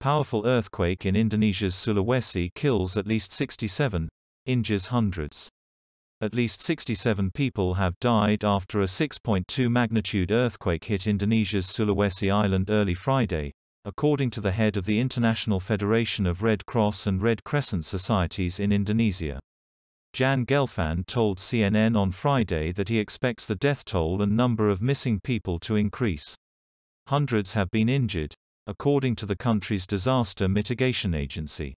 Powerful earthquake in Indonesia's Sulawesi kills at least 67, injures hundreds. At least 67 people have died after a 6.2 magnitude earthquake hit Indonesia's Sulawesi island early Friday, according to the head of the International Federation of Red Cross and Red Crescent Societies in Indonesia. Jan Gelfand told CNN on Friday that he expects the death toll and number of missing people to increase. Hundreds have been injured, according to the country's disaster mitigation agency.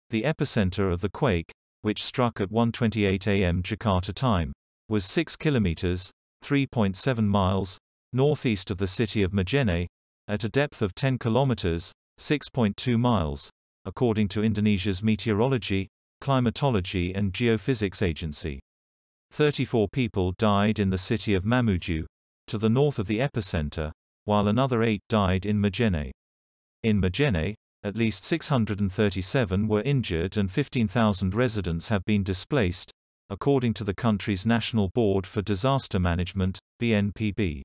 The epicenter of the quake, which struck at 1:28 a.m. Jakarta time, was 6 kilometers (3.7 miles) northeast of the city of Majene, at a depth of 10 kilometers (6.2 miles), according to Indonesia's Meteorology, Climatology and Geophysics Agency. 34 people died in the city of Mamuju, to the north of the epicenter, while another 8 died in Majene. In Majene, at least 637 were injured and 15,000 residents have been displaced, according to the country's National Board for Disaster Management, BNPB.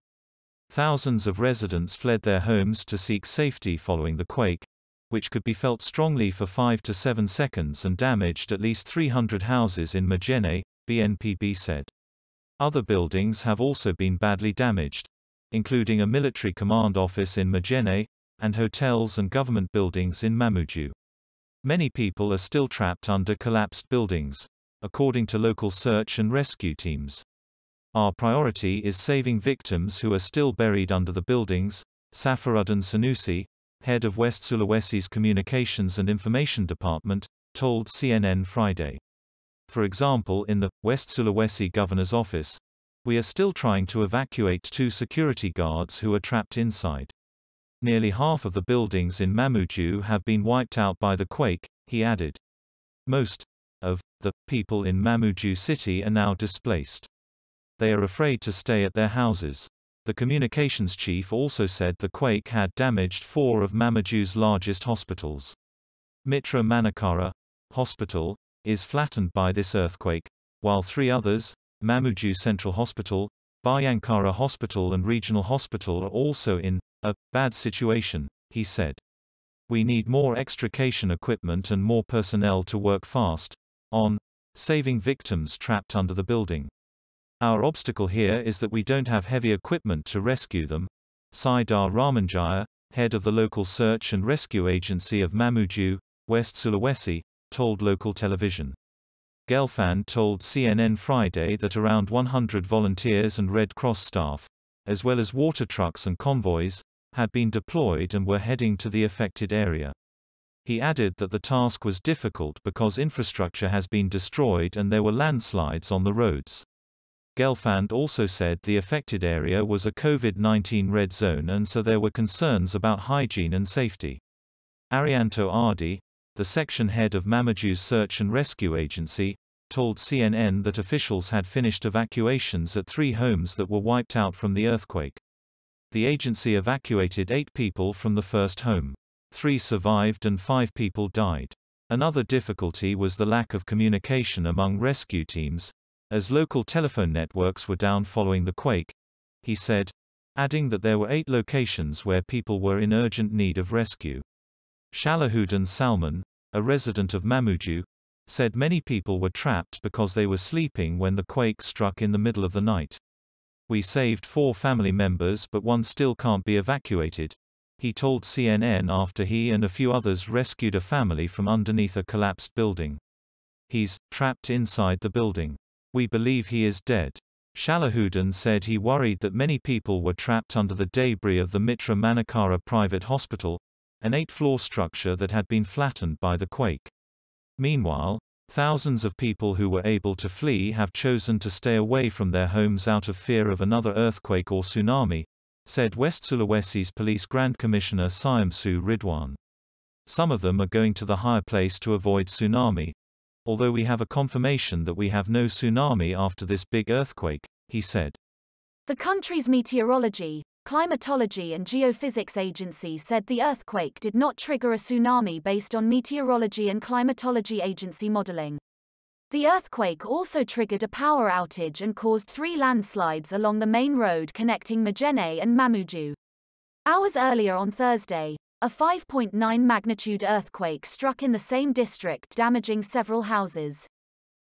Thousands of residents fled their homes to seek safety following the quake, which could be felt strongly for 5 to 7 seconds and damaged at least 300 houses in Majene, BNPB said. Other buildings have also been badly damaged, including a military command office in Majene, and hotels and government buildings in Mamuju. Many people are still trapped under collapsed buildings, according to local search and rescue teams. Our priority is saving victims who are still buried under the buildings, Safarudin Sanusi, head of West Sulawesi's Communications and Information Department, told CNN Friday. For example, in the West Sulawesi governor's office, we are still trying to evacuate 2 security guards who are trapped inside. Nearly half of the buildings in Mamuju have been wiped out by the quake, he added. Most of the people in Mamuju city are now displaced. They are afraid to stay at their houses. The communications chief also said the quake had damaged 4 of Mamuju's largest hospitals. Mitra Manakara Hospital is flattened by this earthquake, while 3 others, Mamuju Central Hospital, Bayangkara Hospital and Regional Hospital, are also in a bad situation, he said. We need more extrication equipment and more personnel to work fast on saving victims trapped under the building. Our obstacle here is that we don't have heavy equipment to rescue them, Saidar Ramanjaya, head of the local search and rescue agency of Mamuju, West Sulawesi, told local television. Gelfand told CNN Friday that around 100 volunteers and Red Cross staff, as well as water trucks and convoys, had been deployed and were heading to the affected area. He added that the task was difficult because infrastructure has been destroyed and there were landslides on the roads. Gelfand also said the affected area was a COVID-19 red zone and so there were concerns about hygiene and safety. Arianto Ardi, the section head of Mamuju's search and rescue agency, told CNN that officials had finished evacuations at 3 homes that were wiped out from the earthquake. The agency evacuated 8 people from the first home. 3 survived and 5 people died. Another difficulty was the lack of communication among rescue teams, as local telephone networks were down following the quake, he said, adding that there were 8 locations where people were in urgent need of rescue. Shalahuddin Salman, a resident of Mamuju, said many people were trapped because they were sleeping when the quake struck in the middle of the night. We saved 4 family members but one still can't be evacuated, he told CNN after he and a few others rescued a family from underneath a collapsed building. He's trapped inside the building. We believe he is dead. Shalahuddin said he worried that many people were trapped under the debris of the Mitra Manakara private hospital, an 8-floor structure that had been flattened by the quake. Meanwhile, thousands of people who were able to flee have chosen to stay away from their homes out of fear of another earthquake or tsunami, said West Sulawesi's Police Grand Commissioner Syamsu Ridwan. Some of them are going to the higher place to avoid tsunami, although we have a confirmation that we have no tsunami after this big earthquake, he said. The country's Meteorology, Climatology and Geophysics Agency said the earthquake did not trigger a tsunami based on Meteorology and Climatology Agency modeling. The earthquake also triggered a power outage and caused 3 landslides along the main road connecting Majene and Mamuju. Hours earlier on Thursday, a 5.9 magnitude earthquake struck in the same district, damaging several houses.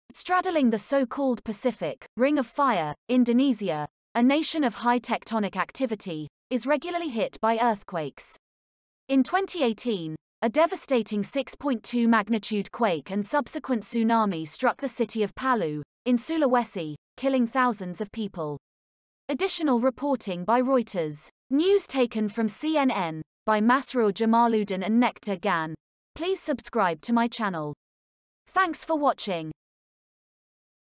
Straddling the so-called Pacific Ring of Fire, Indonesia, a nation of high tectonic activity, is regularly hit by earthquakes. In 2018, a devastating 6.2 magnitude quake and subsequent tsunami struck the city of Palu, in Sulawesi, killing thousands of people. Additional reporting by Reuters. News taken from CNN, by Masroor Jamaluddin and Nectar Gan. Please subscribe to my channel. Thanks for watching.